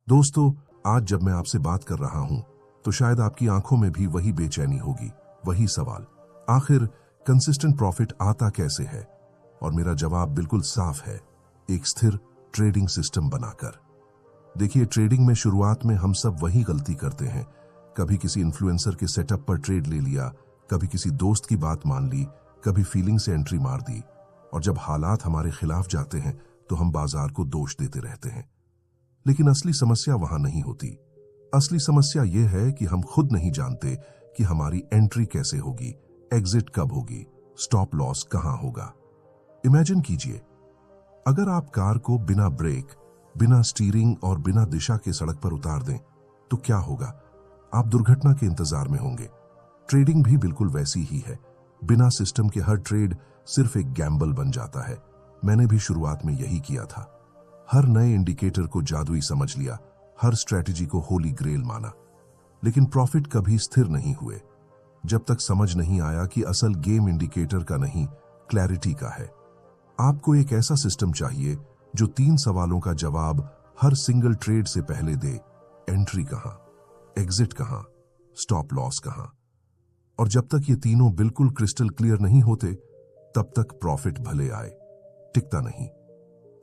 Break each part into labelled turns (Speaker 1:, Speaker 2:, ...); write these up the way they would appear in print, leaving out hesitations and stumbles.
Speaker 1: दोस्तों, आज जब मैं आपसे बात कर रहा हूं तो शायद आपकी आंखों में भी वही बेचैनी होगी, वही सवाल, आखिर कंसिस्टेंट प्रॉफिट आता कैसे है? और मेरा जवाब बिल्कुल साफ है, एक स्थिर ट्रेडिंग सिस्टम बनाकर। देखिए, ट्रेडिंग में शुरुआत में हम सब वही गलती करते हैं। कभी किसी इन्फ्लुएंसर के सेटअप पर ट्रेड ले लिया, कभी किसी दोस्त की बात मान ली, कभी फीलिंग से एंट्री मार दी, और जब हालात हमारे खिलाफ जाते हैं तो हम बाजार को दोष देते रहते हैं। लेकिन असली समस्या वहां नहीं होती। असली समस्या यह है कि हम खुद नहीं जानते कि हमारी एंट्री कैसे होगी, एग्जिट कब होगी, स्टॉप लॉस कहां होगा। इमेजिन कीजिए, अगर आप कार को बिना ब्रेक, बिना स्टीयरिंग और बिना दिशा के सड़क पर उतार दें तो क्या होगा? आप दुर्घटना के इंतजार में होंगे। ट्रेडिंग भी बिल्कुल वैसी ही है। बिना सिस्टम के हर ट्रेड सिर्फ एक गैम्बल बन जाता है। मैंने भी शुरुआत में यही किया था। हर नए इंडिकेटर को जादुई समझ लिया, हर स्ट्रैटेजी को होली ग्रेल माना। लेकिन प्रॉफिट कभी स्थिर नहीं हुए, जब तक समझ नहीं आया कि असल गेम इंडिकेटर का नहीं, क्लैरिटी का है। आपको एक ऐसा सिस्टम चाहिए जो 3 सवालों का जवाब हर सिंगल ट्रेड से पहले दे। एंट्री कहां, एग्जिट कहां, स्टॉप लॉस कहां। और जब तक ये तीनों बिल्कुल क्रिस्टल क्लियर नहीं होते, तब तक प्रॉफिट भले आए, टिकता नहीं।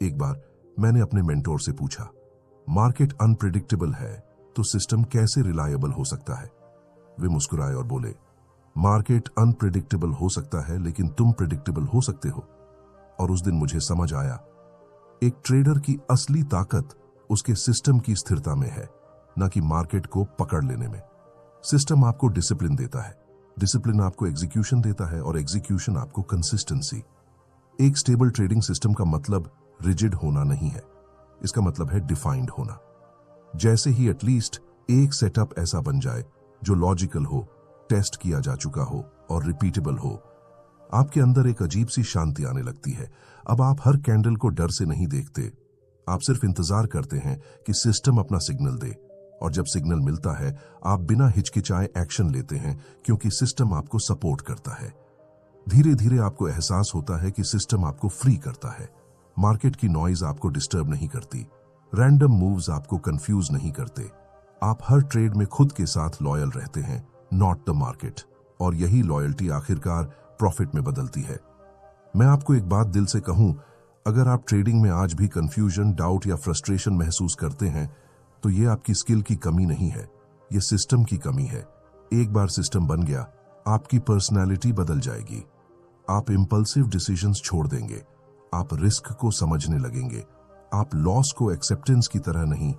Speaker 1: एक बार मैंने अपने मेंटोर से पूछा, मार्केट अनप्रेडिक्टेबल है तो सिस्टम कैसे रिलायबल हो सकता है? वे मुस्कुराए और बोले, मार्केट अनप्रेडिक्टेबल हो सकता है लेकिन तुम प्रेडिक्टेबल हो सकते हो। और उस दिन मुझे समझ आया, एक ट्रेडर की असली ताकत उसके सिस्टम की स्थिरता में है, न कि मार्केट को पकड़ लेने में। सिस्टम आपको डिसिप्लिन देता है, डिसिप्लिन आपको एग्जीक्यूशन देता है, और एग्जीक्यूशन आपको कंसिस्टेंसी। एक स्टेबल ट्रेडिंग सिस्टम का मतलब रिजिड होना नहीं है, इसका मतलब है डिफाइंड होना। जैसे ही एटलीस्ट एक सेटअप ऐसा बन जाए जो लॉजिकल हो, टेस्ट किया जा चुका हो और रिपीटेबल हो, आपके अंदर एक अजीब सी शांति आने लगती है। अब आप हर कैंडल को डर से नहीं देखते, आप सिर्फ इंतजार करते हैं कि सिस्टम अपना सिग्नल दे, और जब सिग्नल मिलता है आप बिना हिचकिचाए एक्शन लेते हैं, क्योंकि सिस्टम आपको सपोर्ट करता है। धीरे धीरे आपको एहसास होता है कि सिस्टम आपको फ्री करता है। मार्केट की नॉइज आपको डिस्टर्ब नहीं करती, रैंडम मूव्स आपको कंफ्यूज नहीं करते। आप हर ट्रेड में खुद के साथ लॉयल रहते हैं, नॉट द मार्केट। और यही लॉयल्टी आखिरकार प्रॉफिट में बदलती है। मैं आपको एक बात दिल से कहूं, अगर आप ट्रेडिंग में आज भी कंफ्यूजन, डाउट या फ्रस्ट्रेशन महसूस करते हैं तो ये आपकी स्किल की कमी नहीं है, ये सिस्टम की कमी है। एक बार सिस्टम बन गया, आपकी पर्सनैलिटी बदल जाएगी। आप इंपल्सिव डिसीजंस छोड़ देंगे, आप रिस्क को समझने लगेंगे, आप लॉस को एक्सेप्टेंस की तरह नहीं,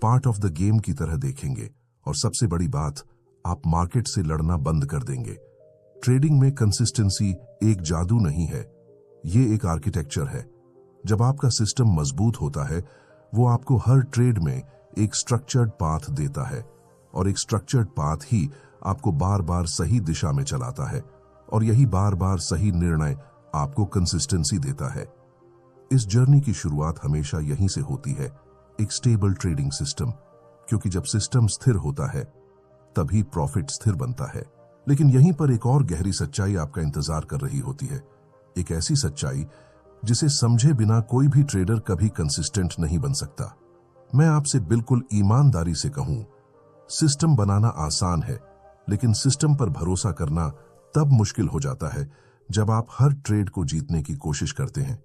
Speaker 1: पार्ट ऑफ द गेम की तरह देखेंगे, और सबसे बड़ी बात, आप मार्केट से लड़ना बंद कर देंगे। ट्रेडिंग में कंसिस्टेंसी एक जादू नहीं है, ये एक आर्किटेक्चर है। जब आपका सिस्टम मजबूत होता है, वो आपको हर ट्रेड में एक स्ट्रक्चर्ड पाथ देता है, और एक स्ट्रक्चर्ड पाथ ही आपको बार बार सही दिशा में चलाता है, और यही बार बार सही निर्णय आपको कंसिस्टेंसी देता है। इस जर्नी की शुरुआत हमेशा यहीं से होती है, एक स्टेबल ट्रेडिंग सिस्टम, क्योंकि जब सिस्टम स्थिर होता है तभी प्रॉफिट स्थिर बनता है। लेकिन यहीं पर एक और गहरी सच्चाई आपका इंतजार कर रही होती है, एक ऐसी सच्चाई जिसे समझे बिना कोई भी ट्रेडर कभी कंसिस्टेंट नहीं बन सकता। मैं आपसे बिल्कुल ईमानदारी से कहूं, सिस्टम बनाना आसान है, लेकिन सिस्टम पर भरोसा करना तब मुश्किल हो जाता है जब आप हर ट्रेड को जीतने की कोशिश करते हैं।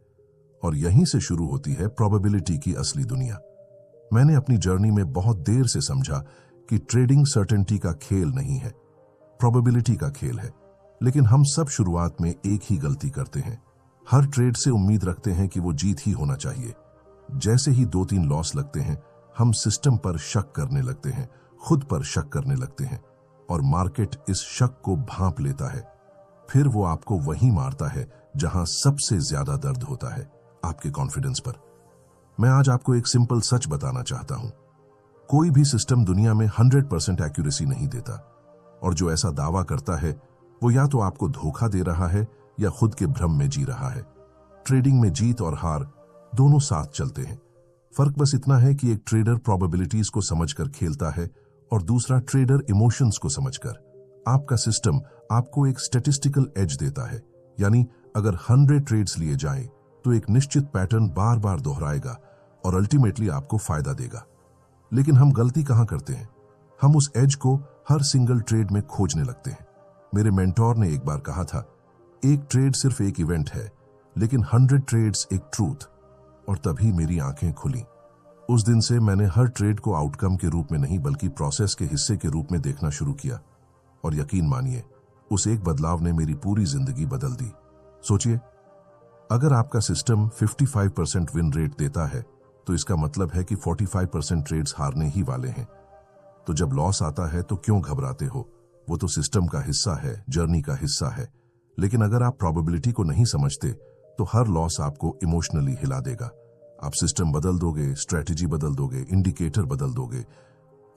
Speaker 1: और यहीं से शुरू होती है प्रोबेबिलिटी की असली दुनिया। मैंने अपनी जर्नी में बहुत देर से समझा कि ट्रेडिंग सर्टेनिटी का खेल नहीं है, प्रोबेबिलिटी का खेल है। लेकिन हम सब शुरुआत में एक ही गलती करते हैं, हर ट्रेड से उम्मीद रखते हैं कि वो जीत ही होना चाहिए। जैसे ही 2-3 लॉस लगते हैं, हम सिस्टम पर शक करने लगते हैं, खुद पर शक करने लगते हैं, और मार्केट इस शक को भांप लेता है। फिर वो आपको वहीं मारता है जहां सबसे ज्यादा दर्द होता है, आपके कॉन्फिडेंस पर। मैं आज आपको एक सिंपल सच बताना चाहता हूं, कोई भी सिस्टम दुनिया में 100% एक्यूरेसी नहीं देता, और जो ऐसा दावा करता है वो या तो आपको धोखा दे रहा है या खुद के भ्रम में जी रहा है। ट्रेडिंग में जीत और हार दोनों साथ चलते हैं। फर्क बस इतना है कि एक ट्रेडर प्रोबेबिलिटीज को समझकर खेलता है और दूसरा ट्रेडर इमोशंस को समझकर। आपका सिस्टम आपको एक स्टैटिस्टिकल एज देता है, यानी अगर 100 ट्रेड्स लिए जाएं तो एक निश्चित पैटर्न बार बार दोहराएगा और अल्टीमेटली आपको फायदा देगा। लेकिन हम गलती कहां करते हैं? हम उस एज को हर सिंगल ट्रेड में खोजने लगते हैं। मेरे मेंटोर ने एक बार कहा था, एक ट्रेड सिर्फ एक इवेंट है, लेकिन 100 ट्रेड्स एक ट्रूथ। और तभी मेरी आंखें खुली। उस दिन से मैंने हर ट्रेड को आउटकम के रूप में नहीं बल्कि प्रोसेस के हिस्से के रूप में देखना शुरू किया। और यकीन मानिए, उस एक बदलाव ने मेरी पूरी जिंदगी बदल दी। सोचिए, अगर आपका सिस्टम 55% विन रेट देता है तो इसका मतलब है कि 45% ट्रेड्स हारने ही वाले हैं। तो जब लॉस आता है तो क्यों घबराते हो? वो तो सिस्टम का हिस्सा है, जर्नी का हिस्सा है। लेकिन अगर आप प्रोबेबिलिटी को नहीं समझते तो हर लॉस आपको इमोशनली हिला देगा। आप सिस्टम बदल दोगे, स्ट्रेटेजी बदल दोगे, इंडिकेटर बदल दोगे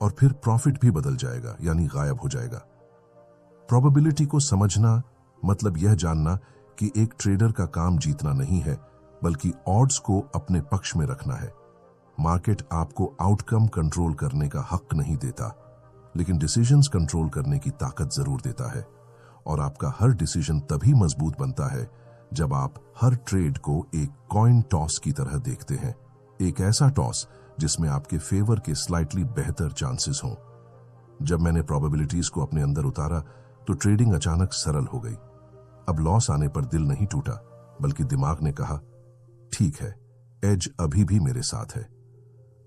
Speaker 1: और फिर प्रॉफिट भी बदल जाएगा, यानी गायब हो जाएगा। प्रोबेबिलिटी को समझना मतलब यह जानना कि एक ट्रेडर का काम जीतना नहीं है, बल्कि ऑड्स को अपने पक्ष में रखना है। मार्केट आपको आउटकम कंट्रोल करने का हक नहीं देता, लेकिन डिसीजंस कंट्रोल करने की ताकत जरूर देता है। और आपका हर डिसीजन तभी मजबूत बनता है जब आप हर ट्रेड को एक कॉइन टॉस की तरह देखते हैं। एक ऐसा टॉस जिसमें आपके फेवर के स्लाइटली बेहतर चांसेस हों। जब मैंने प्रोबेबिलिटीज को अपने अंदर उतारा तो ट्रेडिंग अचानक सरल हो गई। अब लॉस आने पर दिल नहीं टूटा, बल्कि दिमाग ने कहा, ठीक है, एज अभी भी मेरे साथ है।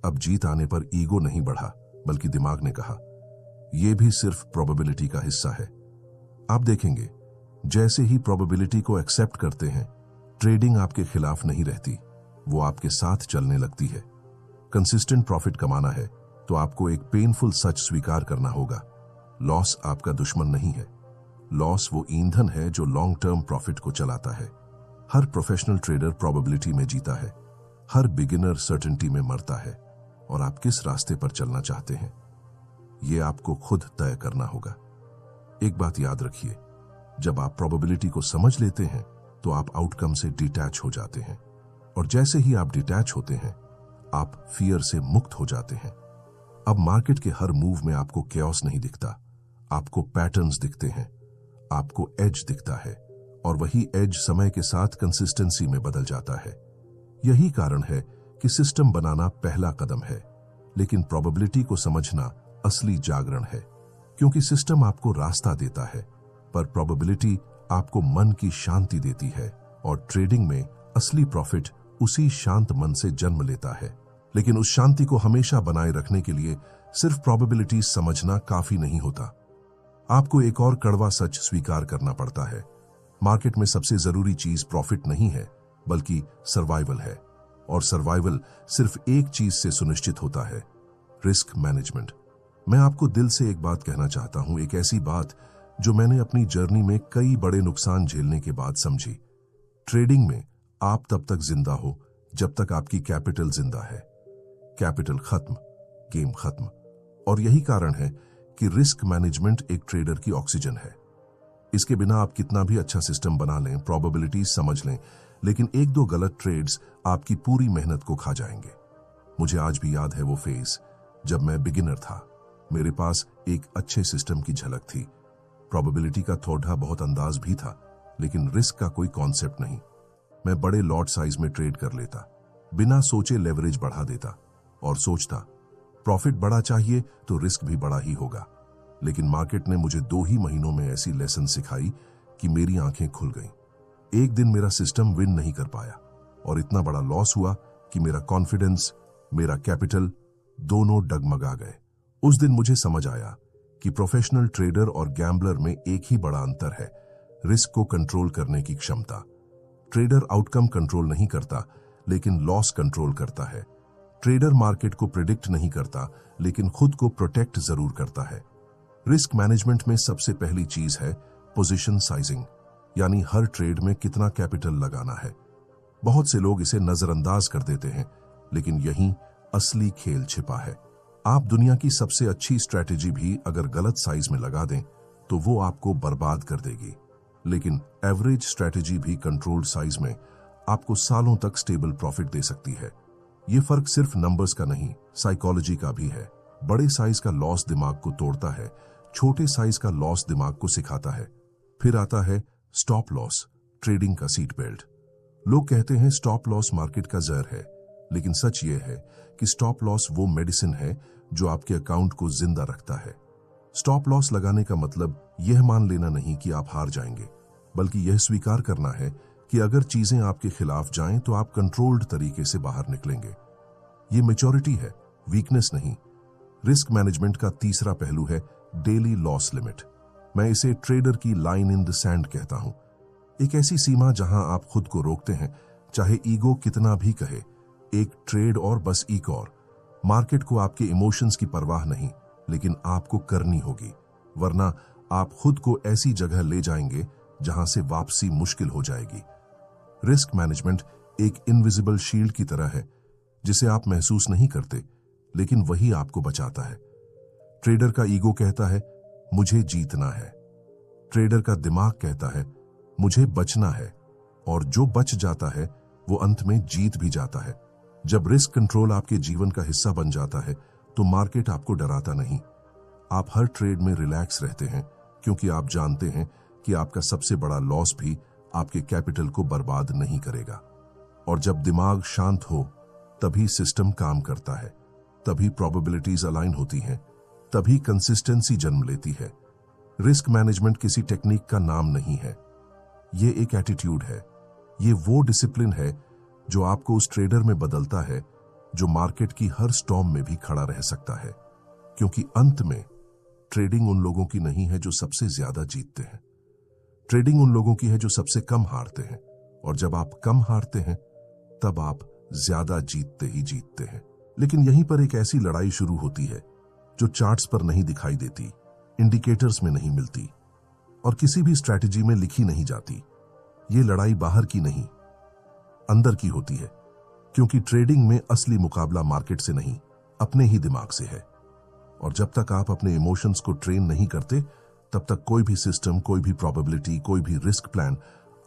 Speaker 1: अब जीत आने पर ईगो नहीं बढ़ा, बल्कि दिमाग ने कहा, यह भी सिर्फ प्रोबेबिलिटी का हिस्सा है। आप देखेंगे, जैसे ही प्रोबेबिलिटी को एक्सेप्ट करते हैं, ट्रेडिंग आपके खिलाफ नहीं रहती, वो आपके साथ चलने लगती है। कंसिस्टेंट प्रॉफिट कमाना है तो आपको एक पेनफुल सच स्वीकार करना होगा। लॉस आपका दुश्मन नहीं है। लॉस वो ईंधन है जो लॉन्ग टर्म प्रॉफिट को चलाता है। हर प्रोफेशनल ट्रेडर प्रोबेबिलिटी में जीता है, हर बिगिनर सर्टेनिटी में मरता है। और आप किस रास्ते पर चलना चाहते हैं, ये आपको खुद तय करना होगा। एक बात याद रखिए, जब आप प्रोबेबिलिटी को समझ लेते हैं तो आप आउटकम से डिटैच हो जाते हैं। और जैसे ही आप डिटैच होते हैं, आप फियर से मुक्त हो जाते हैं। अब मार्केट के हर मूव में आपको कैओस नहीं दिखता, आपको पैटर्न्स दिखते हैं, आपको एज दिखता है। और वही एज समय के साथ कंसिस्टेंसी में बदल जाता है। यही कारण है कि सिस्टम बनाना पहला कदम है, लेकिन प्रोबेबिलिटी को समझना असली जागरण है। क्योंकि सिस्टम आपको रास्ता देता है, पर प्रोबेबिलिटी आपको मन की शांति देती है। और ट्रेडिंग में असली प्रॉफिट उसी शांत मन से जन्म लेता है। लेकिन उस शांति को हमेशा बनाए रखने के लिए सिर्फ प्रोबेबिलिटी समझना काफी नहीं होता। आपको एक और कड़वा सच स्वीकार करना पड़ता है। मार्केट में सबसे जरूरी चीज प्रॉफिट नहीं है, बल्कि सर्वाइवल है। और सर्वाइवल सिर्फ एक चीज से सुनिश्चित होता है, रिस्क मैनेजमेंट। मैं आपको दिल से एक बात कहना चाहता हूं, एक ऐसी बात जो मैंने अपनी जर्नी में कई बड़े नुकसान झेलने के बाद समझी। ट्रेडिंग में आप तब तक जिंदा हो जब तक आपकी कैपिटल जिंदा है। कैपिटल खत्म, गेम खत्म। और यही कारण है कि रिस्क मैनेजमेंट एक ट्रेडर की ऑक्सीजन है। इसके बिना आप कितना भी अच्छा सिस्टम बना लें, प्रोबेबिलिटीज समझ लें, लेकिन एक दो गलत ट्रेड्स आपकी पूरी मेहनत को खा जाएंगे। मुझे आज भी याद है वो फेज जब मैं बिगिनर था। मेरे पास एक अच्छे सिस्टम की झलक थी, प्रोबेबिलिटी का थोड़ा बहुत अंदाज भी था, लेकिन रिस्क का कोई कॉन्सेप्ट नहीं। मैं बड़े लॉट साइज में ट्रेड कर लेता, बिना सोचे लेवरेज बढ़ा देता और सोचता प्रॉफिट बड़ा चाहिए तो रिस्क भी बड़ा ही होगा। लेकिन मार्केट ने मुझे 2 ही महीनों में ऐसी लेसन सिखाई कि मेरी आंखें खुल गईं। एक दिन मेरा सिस्टम विन नहीं कर पाया और इतना बड़ा लॉस हुआ कि मेरा कॉन्फिडेंस, मेरा कैपिटल दोनों डगमगा गए। उस दिन मुझे समझ आया कि प्रोफेशनल ट्रेडर और गैम्बलर में एक ही बड़ा अंतर है, रिस्क को कंट्रोल करने की क्षमता। ट्रेडर आउटकम कंट्रोल नहीं करता, लेकिन लॉस कंट्रोल करता है। ट्रेडर मार्केट को प्रिडिक्ट नहीं करता, लेकिन खुद को प्रोटेक्ट जरूर करता है। रिस्क मैनेजमेंट में सबसे पहली चीज है पोजीशन साइजिंग, यानी हर ट्रेड में कितना कैपिटल लगाना है। बहुत से लोग इसे नजरअंदाज कर देते हैं, लेकिन यहीं असली खेल छिपा है। आप दुनिया की सबसे अच्छी स्ट्रैटेजी भी अगर गलत साइज में लगा दें तो वो आपको बर्बाद कर देगी। लेकिन एवरेज स्ट्रैटेजी भी कंट्रोल्ड साइज में आपको सालों तक स्टेबल प्रॉफिट दे सकती है। ये फर्क सिर्फ नंबर्स का नहीं, साइकोलॉजी का भी है। बड़े साइज का लॉस दिमाग को तोड़ता है, छोटे साइज का लॉस दिमाग को सिखाता है। फिर आता है स्टॉप लॉस, ट्रेडिंग का सीट बेल्ट। लोग कहते हैं स्टॉप लॉस मार्केट का जहर है, लेकिन सच ये है कि स्टॉप लॉस वो मेडिसिन है जो आपके अकाउंट को जिंदा रखता है। स्टॉप लॉस लगाने का मतलब यह मान लेना नहीं कि आप हार जाएंगे, बल्कि यह स्वीकार करना है कि अगर चीजें आपके खिलाफ जाएं तो आप कंट्रोल्ड तरीके से बाहर निकलेंगे। ये मैच्योरिटी है, वीकनेस नहीं। रिस्क मैनेजमेंट का तीसरा पहलू है डेली लॉस लिमिट। मैं इसे ट्रेडर की लाइन इन द सैंड कहता हूं। एक ऐसी सीमा जहां आप खुद को रोकते हैं, चाहे ईगो कितना भी कहे, एक ट्रेड और बस एक और। मार्केट को आपके इमोशंस की परवाह नहीं, लेकिन आपको करनी होगी, वरना आप खुद को ऐसी जगह ले जाएंगे जहां से वापसी मुश्किल हो जाएगी। रिस्क मैनेजमेंट एक इनविजिबल शील्ड की तरह है, जिसे आप महसूस नहीं करते, लेकिन वही आपको बचाता है। ट्रेडर का ईगो कहता है मुझे जीतना है, ट्रेडर का दिमाग कहता है मुझे बचना है, और जो बच जाता है वो अंत में जीत भी जाता है। जब रिस्क कंट्रोल आपके जीवन का हिस्सा बन जाता है तो मार्केट आपको डराता नहीं। आप हर ट्रेड में रिलैक्स रहते हैं, क्योंकि आप जानते हैं कि आपका सबसे बड़ा लॉस भी आपके कैपिटल को बर्बाद नहीं करेगा। और जब दिमाग शांत हो, तभी सिस्टम काम करता है, तभी प्रोबेबिलिटीज अलाइन होती हैं, तभी कंसिस्टेंसी जन्म लेती है। रिस्क मैनेजमेंट किसी टेक्निक का नाम नहीं है, ये एक एटीट्यूड है। ये वो डिसिप्लिन है जो आपको उस ट्रेडर में बदलता है जो मार्केट की हर स्टॉर्म में भी खड़ा रह सकता है। क्योंकि अंत में ट्रेडिंग उन लोगों की नहीं है जो सबसे ज्यादा जीतते हैं, ट्रेडिंग उन लोगों की है जो सबसे कम हारते हैं। और जब आप कम हारते हैं, तब आप ज्यादा जीतते ही जीतते हैं। लेकिन यहीं पर एक ऐसी लड़ाई शुरू होती है जो चार्ट्स पर नहीं दिखाई देती, इंडिकेटर्स में नहीं मिलती, और किसी भी स्ट्रैटेजी में लिखी नहीं जाती। ये लड़ाई बाहर की नहीं, अंदर की होती है। क्योंकि ट्रेडिंग में असली मुकाबला मार्केट से नहीं, अपने ही दिमाग से है। और जब तक आप अपने इमोशंस को ट्रेन नहीं करते, तब तक कोई भी सिस्टम, कोई भी प्रोबेबिलिटी, कोई भी रिस्क प्लान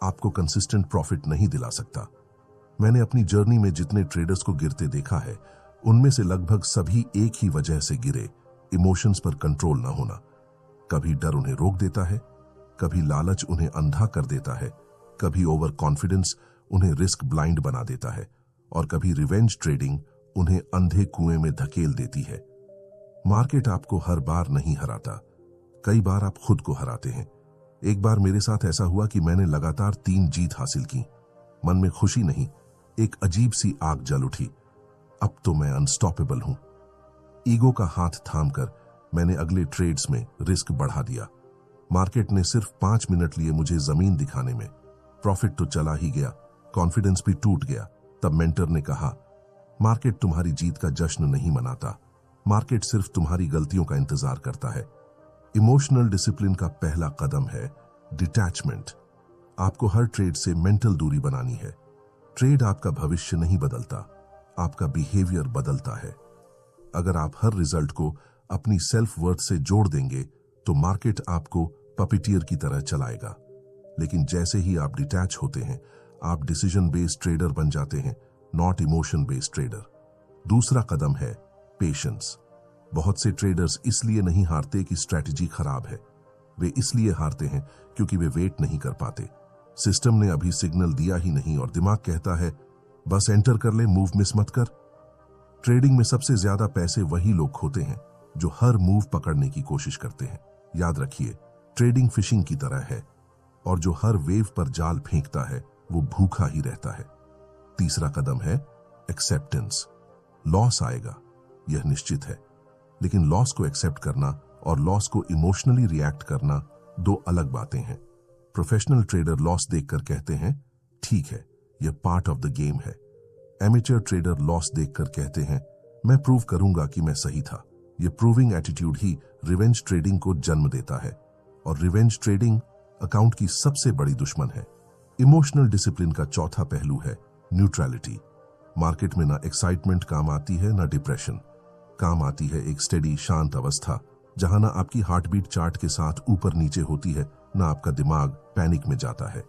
Speaker 1: आपको कंसिस्टेंट प्रॉफिट नहीं दिला सकता। मैंने अपनी जर्नी में जितने ट्रेडर्स को गिरते देखा है, उनमें से लगभग सभी एक ही वजह से गिरे, इमोशंस पर कंट्रोल ना होना। कभी डर उन्हें रोक देता है, कभी लालच उन्हें अंधा कर देता है, कभी ओवर कॉन्फिडेंस उन्हें रिस्क ब्लाइंड बना देता है, और कभी रिवेंज ट्रेडिंग उन्हें अंधे कुएं में धकेल देती है। मार्केट आपको हर बार नहीं हराता, कई बार आप खुद को हराते हैं। एक बार मेरे साथ ऐसा हुआ कि मैंने लगातार 3 जीत हासिल की। मन में खुशी नहीं, एक अजीब सी आग जल उठी। अब तो मैं अनस्टॉपेबल हूं। ईगो का हाथ थामकर मैंने अगले ट्रेड्स में रिस्क बढ़ा दिया। मार्केट ने सिर्फ 5 मिनट लिए मुझे जमीन दिखाने में। प्रॉफिट तो चला ही गया, कॉन्फिडेंस भी टूट गया। तब मेंटर ने कहा, मार्केट तुम्हारी जीत का जश्न नहीं मनाता, मार्केट सिर्फ तुम्हारी गलतियों का इंतजार करता है। इमोशनल डिसिप्लिन का पहला कदम है डिटैचमेंट। आपको हर ट्रेड से मेंटल दूरी बनानी है। ट्रेड आपका भविष्य नहीं बदलता, आपका बिहेवियर बदलता है। अगर आप हर रिजल्ट को अपनी सेल्फ वर्थ से जोड़ देंगे तो मार्केट आपको पपिटियर की तरह चलाएगा। लेकिन जैसे ही आप डिटैच होते हैं, आप डिसीजन बेस्ड ट्रेडर बन जाते हैं, नॉट इमोशन बेस्ड ट्रेडर। दूसरा कदम है पेशेंस। बहुत से ट्रेडर्स इसलिए नहीं हारते कि स्ट्रैटेजी खराब है, वे इसलिए हारते हैं क्योंकि वे वेट नहीं कर पाते। सिस्टम ने अभी सिग्नल दिया ही नहीं और दिमाग कहता है बस एंटर कर ले, मूव मिस मत कर। ट्रेडिंग में सबसे ज्यादा पैसे वही लोग खोते हैं जो हर मूव पकड़ने की कोशिश करते हैं। याद रखिए, ट्रेडिंग फिशिंग की तरह है, और जो हर वेव पर जाल फेंकता है वो भूखा ही रहता है। तीसरा कदम है एक्सेप्टेंस। लॉस आएगा, यह निश्चित है, लेकिन लॉस को एक्सेप्ट करना और लॉस को इमोशनली रिएक्ट करना दो अलग बातें हैं। प्रोफेशनल ट्रेडर लॉस देखकर कहते हैं ठीक है, यह पार्ट ऑफ द गेम है। एमेचर ट्रेडर लॉस देखकर कहते हैं मैं प्रूव करूंगा कि मैं सही था। यह प्रूविंग एटीट्यूड ही रिवेंज ट्रेडिंग को जन्म देता है, और रिवेंज ट्रेडिंग अकाउंट की सबसे बड़ी दुश्मन है। इमोशनल डिसिप्लिन का चौथा पहलू है न्यूट्रलिटी। मार्केट में ना एक्साइटमेंट काम आती है, ना डिप्रेशन। काम आती है एक स्टेडी शांत अवस्था, जहां ना आपकी हार्टबीट चार्ट के साथ ऊपर नीचे होती है, ना आपका दिमाग पैनिक में जाता है।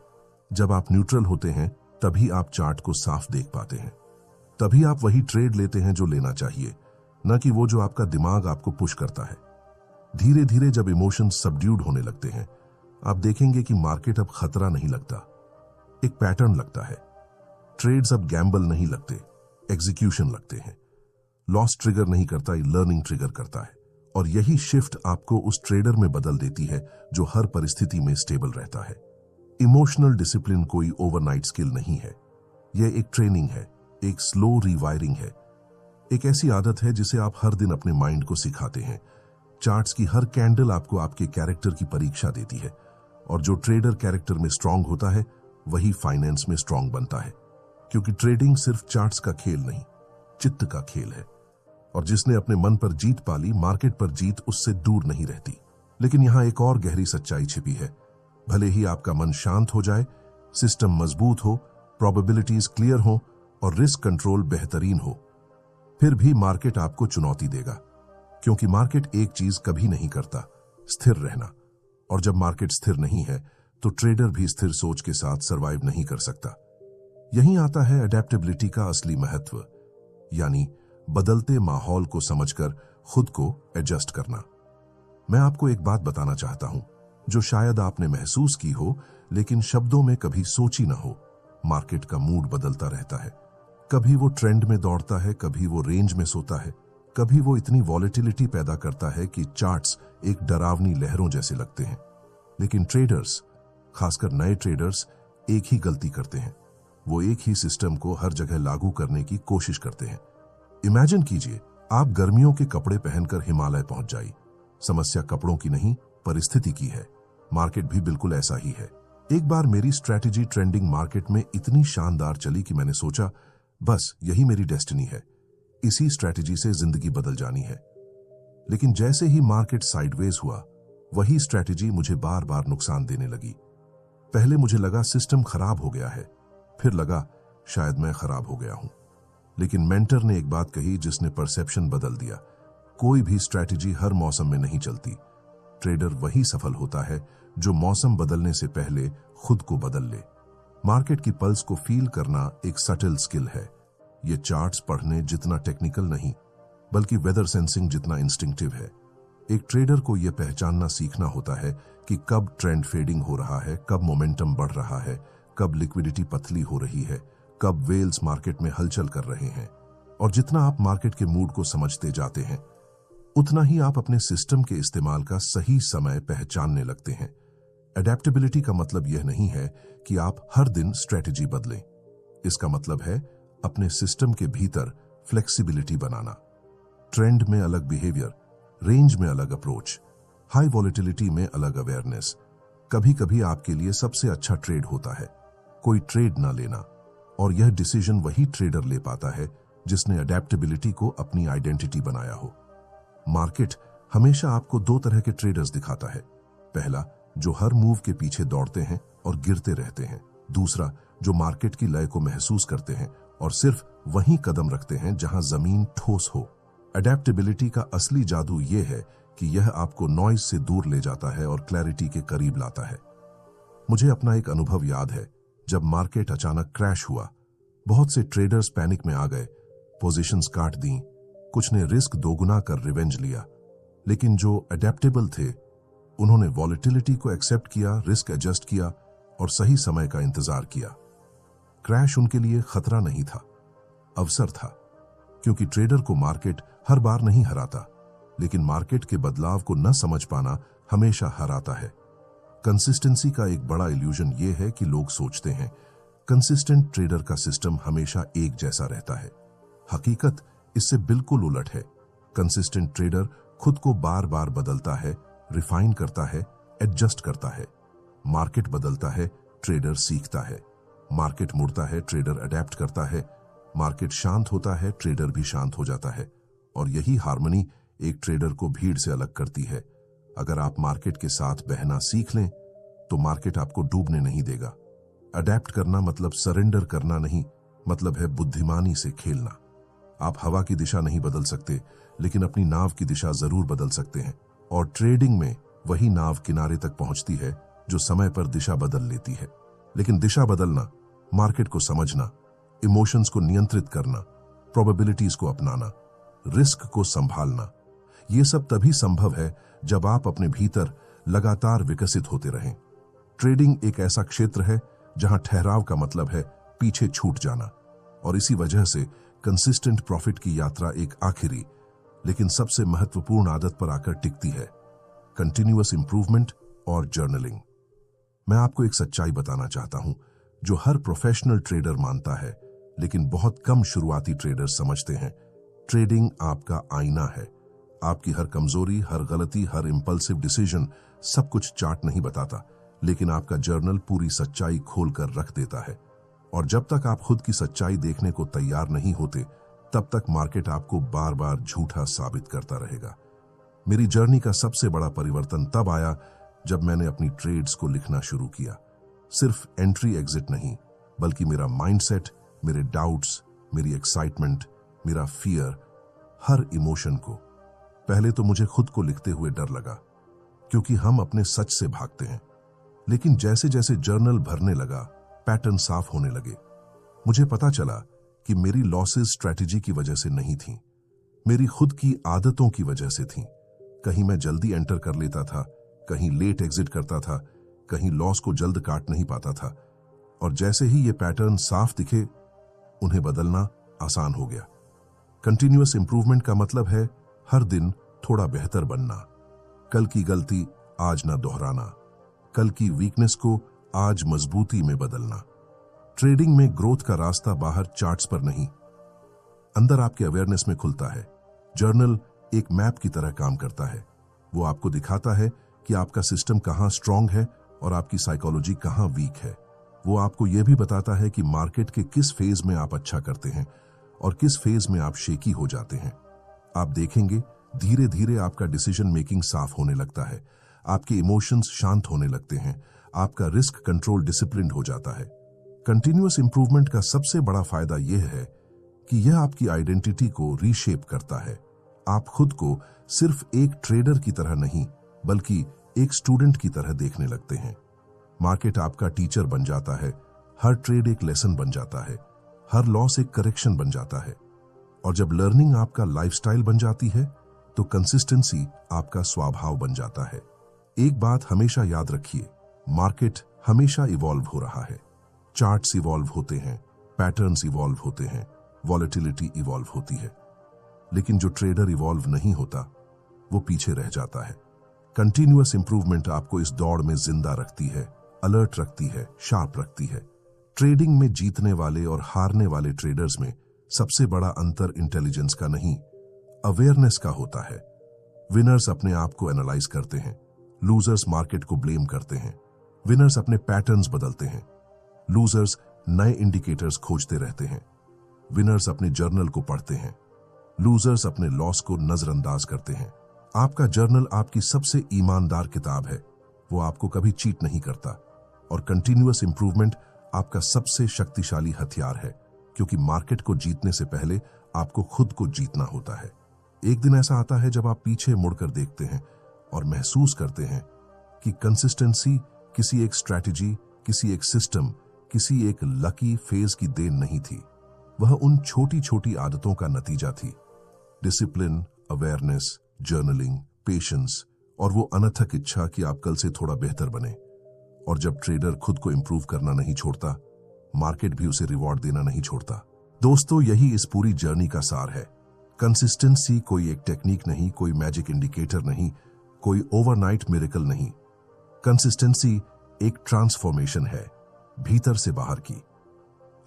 Speaker 1: जब आप न्यूट्रल होते हैं, तभी आप चार्ट को साफ देख पाते हैं। तभी आप वही ट्रेड लेते हैं जो लेना चाहिए, न कि वो जो आपका दिमाग आपको पुश करता है। धीरे धीरे जब इमोशंस सबड्यूड होने लगते हैं, आप देखेंगे कि मार्केट अब खतरा नहीं लगता, एक पैटर्न लगता है। ट्रेड्स अब गैम्बल नहीं लगते, एग्जीक्यूशन लगते हैं। लॉस ट्रिगर नहीं करता, ये लर्निंग ट्रिगर करता है। और यही शिफ्ट आपको उस ट्रेडर में बदल देती है जो हर परिस्थिति में स्टेबल रहता है। इमोशनल डिसिप्लिन कोई ओवरनाइट स्किल नहीं है, यह एक ट्रेनिंग है, एक स्लो रीवायरिंग है, एक ऐसी आदत है जिसे आप हर दिन अपने माइंड को सिखाते हैं। चार्ट्स की हर कैंडल आपको आपके कैरेक्टर की परीक्षा देती है, और जो ट्रेडर कैरेक्टर में स्ट्रांग होता है वही फाइनेंस में स्ट्रांग बनता है, क्योंकि ट्रेडिंग सिर्फ चार्ट्स का खेल नहीं, चित्त का खेल है। और जिसने अपने मन पर जीत पाली, मार्केट पर जीत उससे दूर नहीं रहती। लेकिन यहां एक और गहरी सच्चाई छिपी है। भले ही आपका मन शांत हो जाए, सिस्टम मजबूत हो, प्रोबेबिलिटीज क्लियर हो और रिस्क कंट्रोल बेहतरीन हो, फिर भी मार्केट आपको चुनौती देगा। क्योंकि मार्केट एक चीज कभी नहीं करता, स्थिर रहना। और जब मार्केट स्थिर नहीं है तो ट्रेडर भी स्थिर सोच के साथ सरवाइव नहीं कर सकता। यहीं आता है अडेप्टेबिलिटी का असली महत्व, यानी बदलते माहौल को समझकर खुद को एडजस्ट करना। मैं आपको एक बात बताना चाहता हूं जो शायद आपने महसूस की हो लेकिन शब्दों में कभी सोची ना हो। मार्केट का मूड बदलता रहता है। कभी वो ट्रेंड में दौड़ता है, कभी वो रेंज में सोता है, कभी वो इतनी वॉलेटिलिटी पैदा करता है कि चार्ट्स एक डरावनी लहरों जैसे लगते हैं। लेकिन ट्रेडर्स, खासकर नए ट्रेडर्स, एक ही गलती करते हैं। वो एक ही सिस्टम को हर जगह लागू करने की कोशिश करते हैं। इमेजिन कीजिए, आप गर्मियों के कपड़े पहनकर हिमालय पहुंच जाइए। समस्या कपड़ों की नहीं, परिस्थिति की है। मार्केट भी बिल्कुल ऐसा ही है। एक बार मेरी स्ट्रैटेजी ट्रेंडिंग मार्केट में इतनी शानदार चली कि मैंने सोचा बस यही मेरी डेस्टिनी है, इसी स्ट्रैटेजी से जिंदगी बदल जानी है। लेकिन जैसे ही मार्केट साइडवेज हुआ, वही स्ट्रैटेजी मुझे बार बार नुकसान देने लगी। पहले मुझे लगा सिस्टम खराब हो गया है, फिर लगा शायद मैं खराब हो गया हूं। लेकिन मेंटर ने एक बात कही जिसने परसेप्शन बदल दिया। कोई भी स्ट्रैटेजी हर मौसम में नहीं चलती। ट्रेडर वही सफल होता है जो मौसम बदलने से पहले खुद को बदल ले। मार्केट की पल्स को फील करना एक सटल स्किल है। ये चार्ट्स पढ़ने जितना टेक्निकल नहीं, बल्कि वेदर सेंसिंग जितना इंस्टिंक्टिव है। एक ट्रेडर को यह पहचानना सीखना होता है कि कब ट्रेंड फेडिंग हो रहा है, कब मोमेंटम बढ़ रहा है, कब लिक्विडिटी पतली हो रही है, कब वेल्स मार्केट में हलचल कर रहे हैं। और जितना आप मार्केट के मूड को समझते जाते हैं, उतना ही आप अपने सिस्टम के इस्तेमाल का सही समय पहचानने लगते हैं। अडेप्टेबिलिटी का मतलब यह नहीं है कि आप हर दिन स्ट्रेटेजी बदलें। इसका मतलब है अपने सिस्टम के भीतर फ्लेक्सिबिलिटी बनाना। ट्रेंड में अलग बिहेवियर, रेंज में अलग अप्रोच, हाई वॉलेटिलिटी में अलग अवेयरनेस। कभी कभी आपके लिए सबसे अच्छा ट्रेड होता है कोई ट्रेड ना लेना, और यह डिसीजन वही ट्रेडर ले पाता है जिसने अडेप्टेबिलिटी को अपनी आइडेंटिटी बनाया हो। मार्केट हमेशा आपको दो तरह के ट्रेडर्स दिखाता है। पहला, जो हर मूव के पीछे दौड़ते हैं और गिरते रहते हैं। दूसरा, जो मार्केट की लय को महसूस करते हैं और सिर्फ वहीं कदम रखते हैं जहां जमीन ठोस हो। अडेप्टेबिलिटी का असली जादू यह है कि यह आपको नॉइज से दूर ले जाता है और क्लैरिटी के करीब लाता है। मुझे अपना एक अनुभव याद है, जब मार्केट अचानक क्रैश हुआ। बहुत से ट्रेडर्स पैनिक में आ गए, पोजीशंस काट दी, कुछ ने रिस्क दोगुना कर रिवेंज लिया। लेकिन जो अडेप्टेबल थे, उन्होंने वॉलेटिलिटी को एक्सेप्ट किया, रिस्क एडजस्ट किया और सही समय का इंतजार किया। क्रैश उनके लिए खतरा नहीं था, अवसर था। क्योंकि ट्रेडर को मार्केट हर बार नहीं हराता, लेकिन मार्केट के बदलाव को न समझ पाना हमेशा हराता है। कंसिस्टेंसी का एक बड़ा इल्यूजन यह है कि लोग सोचते हैं कंसिस्टेंट ट्रेडर का सिस्टम हमेशा एक जैसा रहता है। हकीकत इससे बिल्कुल उलट है। कंसिस्टेंट ट्रेडर खुद को बार बार बदलता है, रिफाइन करता है, एडजस्ट करता है। मार्केट बदलता है, ट्रेडर सीखता है। मार्केट मुड़ता है, ट्रेडर अडेप्ट करता है। मार्केट शांत होता है, ट्रेडर भी शांत हो जाता है। और यही हार्मनी एक ट्रेडर को भीड़ से अलग करती है। अगर आप मार्केट के साथ बहना सीख लें तो मार्केट आपको डूबने नहीं देगा। अडेप्ट करना मतलब सरेंडर करना नहीं, मतलब है बुद्धिमानी से खेलना। आप हवा की दिशा नहीं बदल सकते, लेकिन अपनी नाव की दिशा जरूर बदल सकते हैं। और ट्रेडिंग में वही नाव किनारे तक पहुंचती है जो समय पर दिशा बदल लेती है। लेकिन दिशा बदलना, मार्केट को समझना, इमोशंस को नियंत्रित करना, प्रोबेबिलिटीज को अपनाना, रिस्क को संभालना, ये सब तभी संभव है जब आप अपने भीतर लगातार विकसित होते रहें। ट्रेडिंग एक ऐसा क्षेत्र है जहां ठहराव का मतलब है पीछे छूट जाना। और इसी वजह से कंसिस्टेंट प्रॉफिट की यात्रा एक आखिरी लेकिन सबसे महत्वपूर्ण आदत पर आकर टिकती है, कंटिन्यूअस इंप्रूवमेंट और जर्नलिंग। मैं आपको एक सच्चाई बताना चाहता हूं जो हर प्रोफेशनल ट्रेडर मानता है लेकिन बहुत कम शुरुआती ट्रेडर समझते हैं। ट्रेडिंग आपका आईना है। आपकी हर कमजोरी, हर गलती, हर इंपल्सिव डिसीजन सब कुछ चार्ट नहीं बताता, लेकिन आपका जर्नल पूरी सच्चाई खोलकर रख देता है। और जब तक आप खुद की सच्चाई देखने को तैयार नहीं होते, तब तक मार्केट आपको बार बार झूठा साबित करता रहेगा। मेरी जर्नी का सबसे बड़ा परिवर्तन तब आया जब मैंने अपनी ट्रेड्स को लिखना शुरू किया। सिर्फ एंट्री एग्जिट नहीं, बल्कि मेरा माइंडसेट, मेरे डाउट्स, मेरी एक्साइटमेंट, मेरा फियर, हर इमोशन को। पहले तो मुझे खुद को लिखते हुए डर लगा, क्योंकि हम अपने सच से भागते हैं। लेकिन जैसे जैसे जर्नल भरने लगा, पैटर्न साफ होने लगे। मुझे पता चला कि मेरी लॉसेस स्ट्रैटेजी की वजह से नहीं थी, मेरी खुद की आदतों की वजह से थी। कहीं मैं जल्दी एंटर कर लेता था, कहीं लेट एग्जिट करता था, कहीं लॉस को जल्द काट नहीं पाता था। और जैसे ही ये पैटर्न साफ दिखे, उन्हें बदलना आसान हो गया। कंटिन्यूअस इंप्रूवमेंट का मतलब है हर दिन थोड़ा बेहतर बनना। कल की गलती आज ना दोहराना, कल की वीकनेस को आज मजबूती में बदलना। ट्रेडिंग में ग्रोथ का रास्ता बाहर चार्ट्स पर नहीं, अंदर आपके अवेयरनेस में खुलता है। जर्नल एक मैप की तरह काम करता है। वो आपको दिखाता है कि आपका सिस्टम कहां स्ट्रांग है और आपकी साइकोलॉजी कहां वीक है। वो आपको यह भी बताता है कि मार्केट के किस फेज में आप अच्छा करते हैं और किस फेज में आप शेकी हो जाते हैं। आप देखेंगे धीरे धीरे आपका डिसीजन मेकिंग साफ होने लगता है, आपके इमोशंस शांत होने लगते हैं, आपका रिस्क कंट्रोल डिसिप्लिन हो जाता है। कंटिन्यूअस इंप्रूवमेंट का सबसे बड़ा फायदा यह है कि यह आपकी आइडेंटिटी को रीशेप करता है। आप खुद को सिर्फ एक ट्रेडर की तरह नहीं, बल्कि एक स्टूडेंट की तरह देखने लगते हैं। मार्केट आपका टीचर बन जाता है, हर ट्रेड एक लेसन बन जाता है, हर लॉस एक करेक्शन बन जाता है। और जब लर्निंग आपका लाइफस्टाइल बन जाती है, तो कंसिस्टेंसी आपका स्वभाव बन जाता है। एक बात हमेशा याद रखिए, मार्केट हमेशा इवॉल्व हो रहा है। चार्ट्स इवॉल्व होते हैं, पैटर्न्स इवॉल्व होते हैं, वॉलेटिलिटी इवॉल्व होती है। लेकिन जो ट्रेडर इवॉल्व नहीं होता, वो पीछे रह जाता है। कंटिन्यूअस इंप्रूवमेंट आपको इस दौड़ में जिंदा रखती है, अलर्ट रखती है, शार्प रखती है। ट्रेडिंग में जीतने वाले और हारने वाले ट्रेडर्स में सबसे बड़ा अंतर इंटेलिजेंस का नहीं, अवेयरनेस का होता है। विनर्स अपने आप को एनालाइज करते हैं, लूजर्स मार्केट को ब्लेम करते हैं। विनर्स अपने पैटर्न्स बदलते हैं, लूजर्स नए इंडिकेटर्स खोजते रहते हैं। विनर्स अपने जर्नल को पढ़ते हैं, लूजर्स अपने लॉस को नजरअंदाज करते हैं। आपका जर्नल आपकी सबसे ईमानदार किताब है, वो आपको कभी चीट नहीं करता। और कंटिन्यूअस इंप्रूवमेंट आपका सबसे शक्तिशाली हथियार है, क्योंकि मार्केट को जीतने से पहले आपको खुद को जीतना होता है। एक दिन ऐसा आता है जब आप पीछे मुड़कर देखते हैं और महसूस करते हैं कि कंसिस्टेंसी किसी एक स्ट्रैटेजी, किसी एक सिस्टम, किसी एक लकी फेज की देन नहीं थी। वह उन छोटी छोटी आदतों का नतीजा थी। डिसिप्लिन, अवेयरनेस, जर्नलिंग, पेशेंस और वो अनथक इच्छा कि आप कल से थोड़ा बेहतर बने। और जब ट्रेडर खुद को इंप्रूव करना नहीं छोड़ता, मार्केट भी उसे रिवॉर्ड देना नहीं छोड़ता। दोस्तों, यही इस पूरी जर्नी का सार है। कंसिस्टेंसी कोई एक टेक्निक नहीं, कोई मैजिक इंडिकेटर नहीं, कोई ओवरनाइट मिरेकल नहीं। कंसिस्टेंसी एक ट्रांसफॉर्मेशन है, भीतर से बाहर की।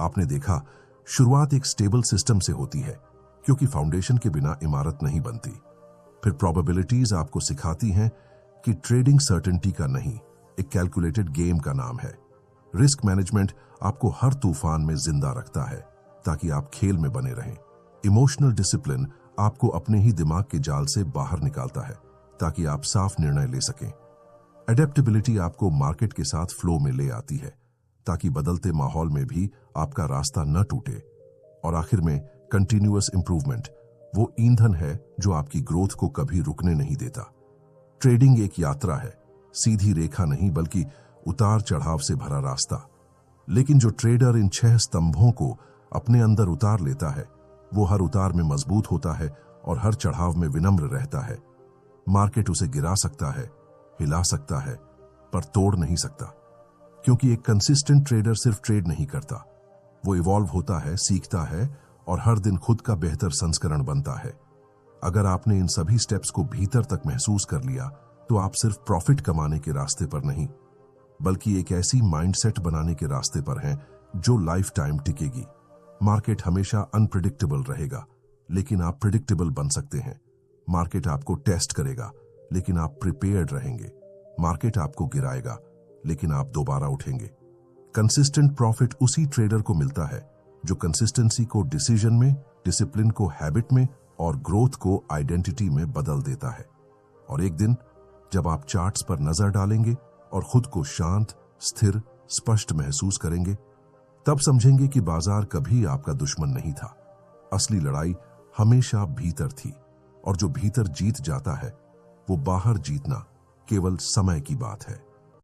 Speaker 1: आपने देखा, शुरुआत एक स्टेबल सिस्टम से होती है, क्योंकि फाउंडेशन के बिना इमारत नहीं बनती। फिर प्रोबेबिलिटीज आपको सिखाती हैं कि ट्रेडिंग सर्टेनिटी का नहीं, एक कैलकुलेटेड गेम का नाम है। रिस्क मैनेजमेंट आपको हर तूफान में जिंदा रखता है, ताकि आप खेल में बने रहें। इमोशनल डिसिप्लिन आपको अपने ही दिमाग के जाल से बाहर निकालता है, ताकि आप साफ निर्णय ले सकें। एडेप्टेबिलिटी आपको मार्केट के साथ फ्लो में ले आती है, ताकि बदलते माहौल में भी आपका रास्ता न टूटे। और आखिर में कंटिन्यूअस इंप्रूवमेंट वो ईंधन है जो आपकी ग्रोथ को कभी रुकने नहीं देता। ट्रेडिंग एक यात्रा है, सीधी रेखा नहीं, बल्कि उतार चढ़ाव से भरा रास्ता। लेकिन जो ट्रेडर इन 6 स्तंभों को अपने अंदर उतार लेता है, वो हर उतार में मजबूत होता है और हर चढ़ाव में विनम्र रहता है। मार्केट उसे गिरा सकता है, हिला सकता है, पर तोड़ नहीं सकता, क्योंकि एक कंसिस्टेंट ट्रेडर सिर्फ ट्रेड नहीं करता, वो इवॉल्व होता है, सीखता है और हर दिन खुद का बेहतर संस्करण बनता है। अगर आपने इन सभी स्टेप्स को भीतर तक महसूस कर लिया तो आप सिर्फ प्रॉफिट कमाने के रास्ते पर नहीं, बल्कि एक ऐसी माइंडसेट बनाने के रास्ते पर हैं जो लाइफ टाइम टिकेगी। मार्केट हमेशा अनप्रिडिक्टेबल रहेगा, लेकिन आप प्रिडिक्टेबल बन सकते हैं। मार्केट आपको टेस्ट करेगा, लेकिन आप प्रिपेयर्ड रहेंगे। मार्केट आपको गिराएगा, लेकिन आप दोबारा उठेंगे। कंसिस्टेंट प्रॉफिट उसी ट्रेडर को मिलता है जो कंसिस्टेंसी को डिसीजन में, डिसिप्लिन को हैबिट में और ग्रोथ को आइडेंटिटी में बदल देता है। और एक दिन जब आप चार्ट्स पर नजर डालेंगे और खुद को शांत, स्थिर, स्पष्ट महसूस करेंगे, तब समझेंगे कि बाजार कभी आपका दुश्मन नहीं था। असली लड़ाई हमेशा भीतर थी, और जो भीतर जीत जाता है वो बाहर जीतना केवल समय की बात है।